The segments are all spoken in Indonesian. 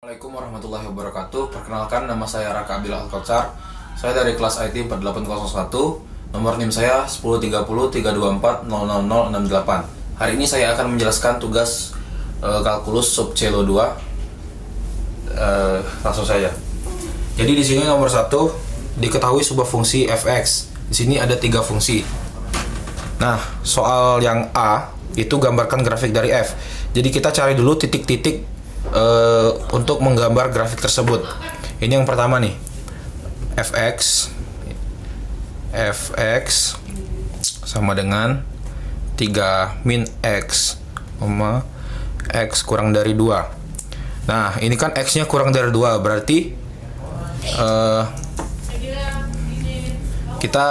Assalamualaikum warahmatullahi wabarakatuh. Perkenalkan, nama saya Raka Abdillah Al-Kotsar. Saya dari kelas IT 4801. Nomor NIM saya 103032400068. Hari ini saya akan menjelaskan tugas kalkulus sub Celo 2. Langsung saja. Jadi di sini nomor 1, diketahui sebuah fungsi fx. Di sini ada 3 fungsi. Nah, soal yang A itu gambarkan grafik dari f. Jadi kita cari dulu titik-titik untuk menggambar grafik tersebut. Ini yang pertama nih, fx sama dengan 3 min x, x kurang dari 2. Nah, ini kan x nya kurang dari 2, berarti kita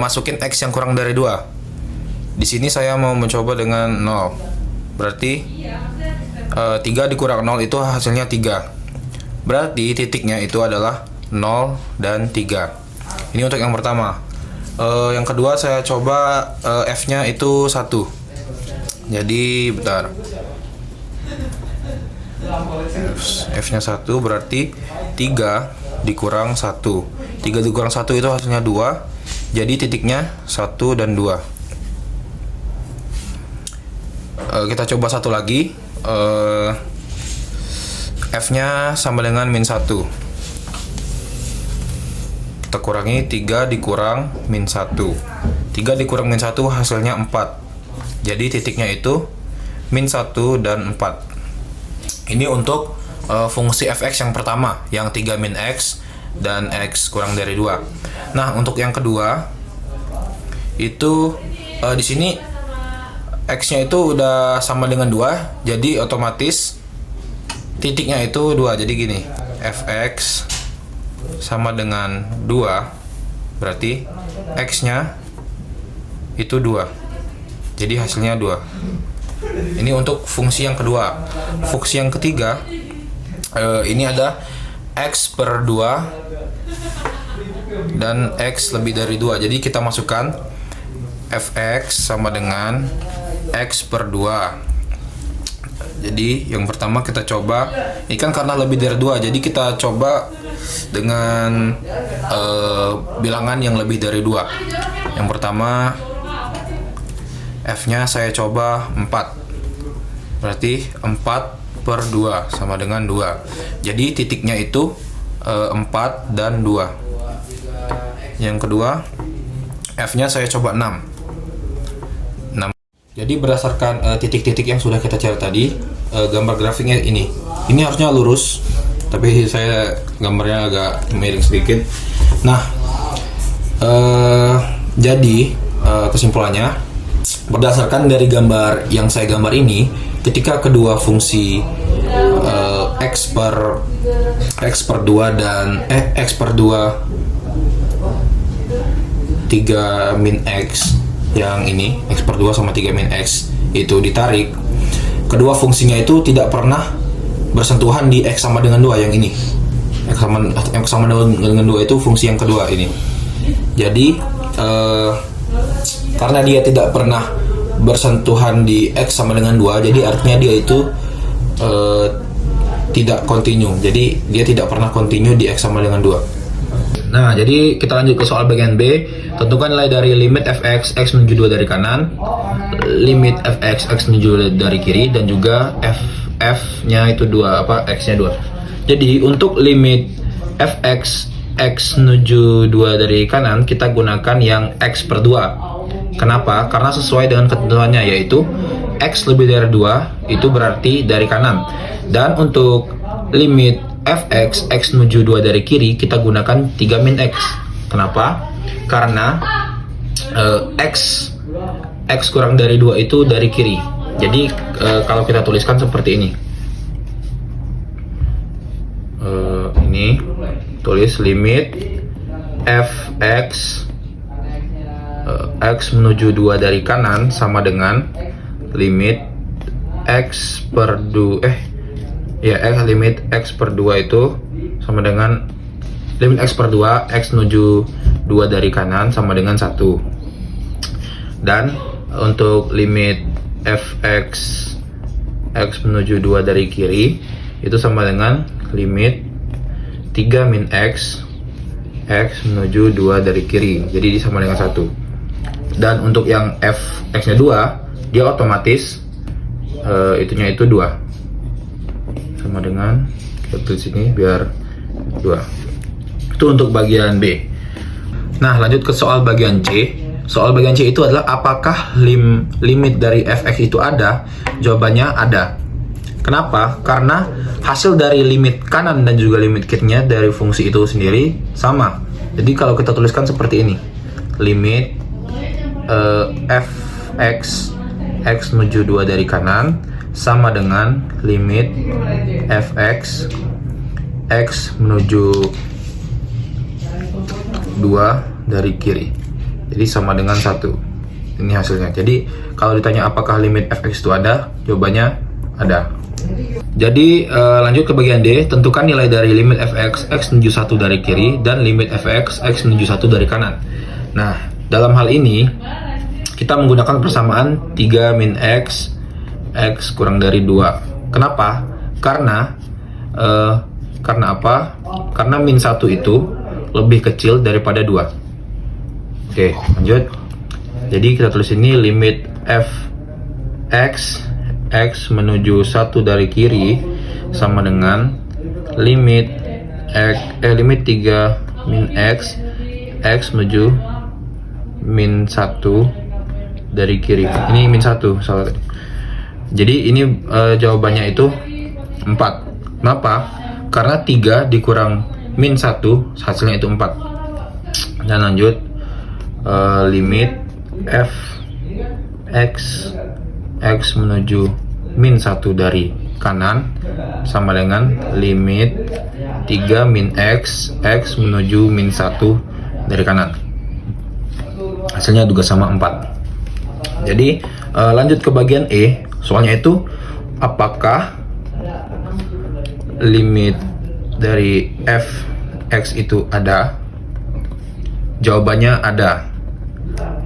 masukin x yang kurang dari 2. Di sini saya mau mencoba dengan 0, berarti 3 dikurang 0 itu hasilnya 3. Berarti titiknya itu adalah 0 dan 3. Ini untuk yang pertama. Yang kedua saya coba f-nya itu 1. Jadi bentar. F-nya 1 berarti 3 dikurang 1. 3 dikurang 1 itu hasilnya 2. Jadi titiknya 1 dan 2. Kita coba satu lagi. F-nya sama dengan min 1. Kita kurangi 3 dikurang min 1. 3 dikurang min 1 hasilnya 4. Jadi titiknya itu min 1 dan 4. Ini untuk fungsi fx yang pertama, yang 3 min x dan x kurang dari 2. Nah, untuk yang kedua itu di sini x-nya itu udah sama dengan 2, jadi otomatis titiknya itu 2. Jadi gini, fx sama dengan 2, berarti x-nya itu 2. Jadi hasilnya 2. Ini untuk fungsi yang kedua. Fungsi yang ketiga, ini ada x per 2 dan x lebih dari 2. Jadi kita masukkan fx sama dengan x per 2. Jadi yang pertama kita coba, ini kan karena lebih dari 2, jadi kita coba dengan bilangan yang lebih dari 2. Yang pertama f-nya saya coba 4. Berarti 4 per 2 sama dengan 2. Jadi titiknya itu 4 dan 2. Yang kedua, f-nya saya coba 6. Jadi berdasarkan titik-titik yang sudah kita cari tadi, gambar grafiknya ini harusnya lurus, tapi saya gambarnya agak miring sedikit. Nah, jadi kesimpulannya, berdasarkan dari gambar yang saya gambar ini, ketika kedua fungsi x per 2 dan x per 2 3 min x, yang ini x per 2 sama 3 min x itu ditarik, kedua fungsinya itu tidak pernah bersentuhan di x sama dengan 2 yang ini. X sama dengan 2 itu fungsi yang kedua ini. Jadi karena dia tidak pernah bersentuhan di x sama dengan 2, jadi artinya dia itu tidak kontinu. Jadi dia tidak pernah kontinu di x sama dengan 2. Nah, jadi kita lanjut ke soal bagian B. Tentukan nilai dari limit fx x menuju 2 dari kanan, limit fx x menuju dari kiri, dan juga f-nya itu 2, x-nya 2. Jadi untuk limit fx x menuju 2 dari kanan, kita gunakan yang x per 2. Kenapa? Karena sesuai dengan ketentuannya, yaitu x lebih dari 2 itu berarti dari kanan. Dan untuk limit fx x menuju 2 dari kiri, kita gunakan 3 min x. Kenapa? Karena x kurang dari 2 itu dari kiri. Jadi kalau kita tuliskan seperti ini, ini tulis limit fx x menuju 2 dari kanan sama dengan limit x per 2 limit x per 2 itu sama dengan limit x per 2 x menuju 2 dari kanan sama dengan 1. Dan untuk limit fx x menuju 2 dari kiri itu sama dengan limit 3 min X menuju 2 dari kiri. Jadi ini sama dengan 1. Dan untuk yang Fx nya 2, dia otomatis itunya itu 2. Sama dengan, kita tulis sini biar 2. Itu untuk bagian B. Nah, lanjut ke soal bagian C. Soal bagian C itu adalah apakah limit dari fx itu ada? Jawabannya ada. Kenapa? Karena hasil dari limit kanan dan juga limit kirinya dari fungsi itu sendiri sama. Jadi kalau kita tuliskan seperti ini, limit fx x menuju 2 dari kanan sama dengan limit fx x menuju 2 dari kiri. Jadi sama dengan 1. Ini hasilnya. Jadi kalau ditanya apakah limit fx itu ada, jawabannya ada. Jadi lanjut ke bagian D. Tentukan nilai dari limit fx x menuju 1 dari kiri dan limit fx x menuju 1 dari kanan. Nah, dalam hal ini kita menggunakan persamaan 3 min x kurang dari 2. Kenapa? Karena apa? Karena min 1 itu lebih kecil daripada 2. Oke, lanjut. Jadi kita tulis ini limit fx x menuju 1 dari kiri sama dengan limit 3 min x menuju min 1 dari kiri. Ini min 1 salah. Jadi ini jawabannya itu 4. Kenapa? Karena 3 dikurang min 1 hasilnya itu 4. Dan lanjut, limit fx x menuju min 1 dari kanan sama dengan limit 3 min x menuju min 1 dari kanan. Hasilnya juga sama 4. Jadi lanjut ke bagian E. Soalnya itu apakah limit dari fx itu ada? Jawabannya ada.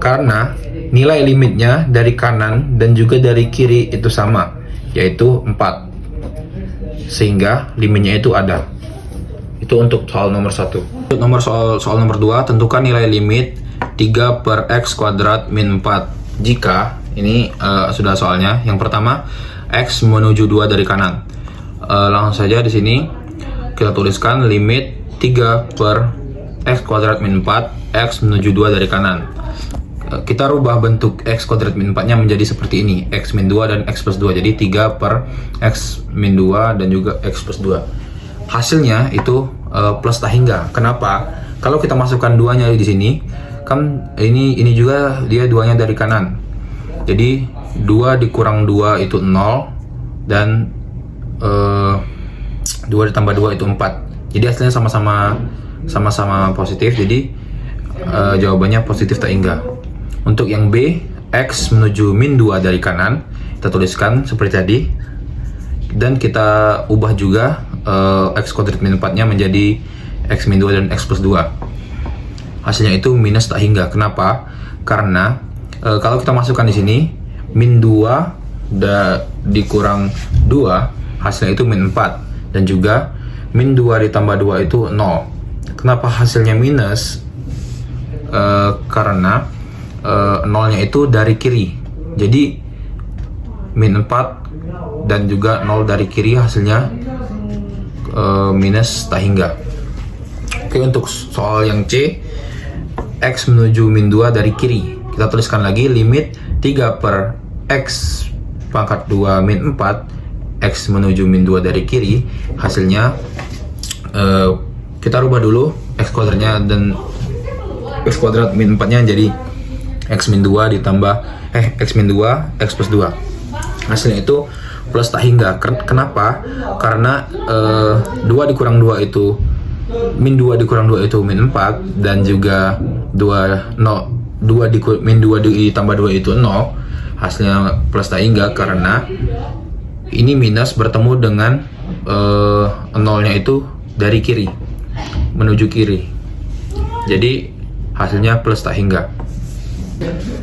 Karena nilai limitnya dari kanan dan juga dari kiri itu sama, yaitu 4. Sehingga limitnya itu ada. Itu untuk soal nomor 1. Soal nomor 2, tentukan nilai limit 3 per x kuadrat min 4 jika, ini sudah soalnya. Yang pertama, x menuju 2 dari kanan. Langsung saja di sini kita tuliskan limit 3 per x kuadrat min 4 x menuju 2 dari kanan. Kita rubah bentuk x kuadrat min 4 nya menjadi seperti ini, x min 2 dan x plus 2. Jadi 3 per x min 2 dan juga x plus 2. Hasilnya itu plus tak hingga. Kenapa? Kalau kita masukkan 2-nya di sini, kan ini juga dia 2-nya dari kanan. Jadi 2 dikurang 2 itu 0 dan 2 ditambah 2 itu 4. Jadi hasilnya sama-sama positif. Jadi jawabannya positif tak hingga. Untuk yang B, x menuju min 2 dari kanan, kita tuliskan seperti tadi. Dan kita ubah juga x kuadrat min 4 nya menjadi x min 2 dan x plus 2. Hasilnya itu minus tak hingga. Kenapa? Karena kalau kita masukkan di sini, min 2 dikurang 2, hasilnya itu min 4. Dan juga min 2 ditambah 2 itu 0. Kenapa hasilnya minus? Karena 0-nya itu dari kiri. Jadi min 4 dan juga 0 dari kiri, hasilnya minus tak hingga. Oke, untuk soal yang C, x menuju min 2 dari kiri, kita tuliskan lagi limit 3 per x pangkat 2 min 4 x menuju min 2 dari kiri. Hasilnya kita rubah dulu x kuadratnya, dan x kuadrat min 4 nya jadi x min 2 ditambah x min 2 x plus 2. Hasilnya itu plus tak hingga. Kenapa? Karena 2 dikurang 2 itu min 2 dikurang 2 itu min 4, dan juga min 2 ditambah 2 itu 0. Hasilnya plus tak hingga karena ini minus bertemu dengan 0-nya itu dari kiri menuju kiri. Jadi hasilnya plus tak hingga.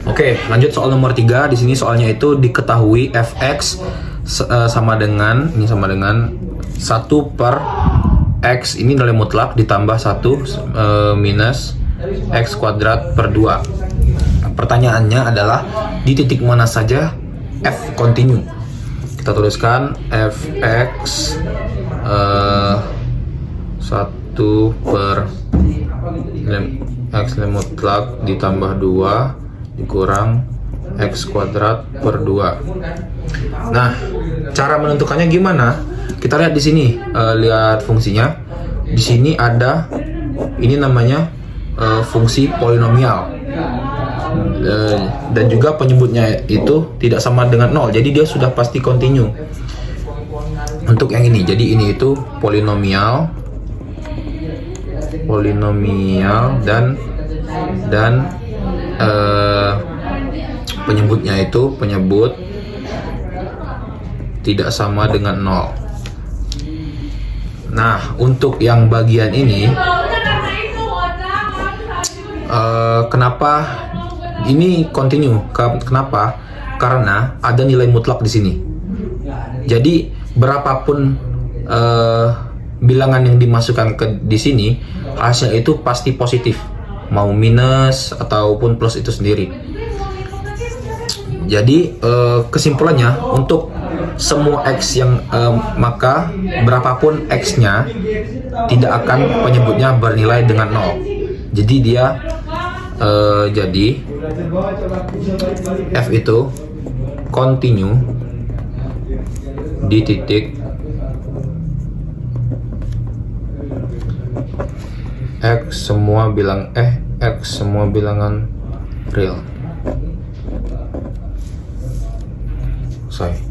Oke, lanjut soal nomor 3. Di sini soalnya itu diketahui fx sama dengan 1 per X ini nilai mutlak ditambah 1 minus X kuadrat per 2. Pertanyaannya adalah di titik mana saja F kontinu. Kita tuliskan Fx 1 per X nilai mutlak ditambah 2 dikurang X kuadrat per 2. Nah, cara menentukannya gimana? Kita lihat di sini, lihat fungsinya. Di sini ada, ini namanya fungsi polinomial. Dan juga penyebutnya itu tidak sama dengan 0, jadi dia sudah pasti kontinu. Untuk yang ini, jadi ini itu polinomial dan penyebutnya itu penyebut tidak sama dengan 0. Nah, untuk yang bagian ini, kenapa ini kontinu? Kenapa? Karena ada nilai mutlak di sini. Jadi berapapun bilangan yang dimasukkan di sini, hasil itu pasti positif, mau minus ataupun plus itu sendiri. Jadi kesimpulannya, untuk semua X yang maka berapapun X-nya tidak akan penyebutnya bernilai dengan 0. Jadi dia jadi F itu kontinu di titik X semua bilangan real. Selesai.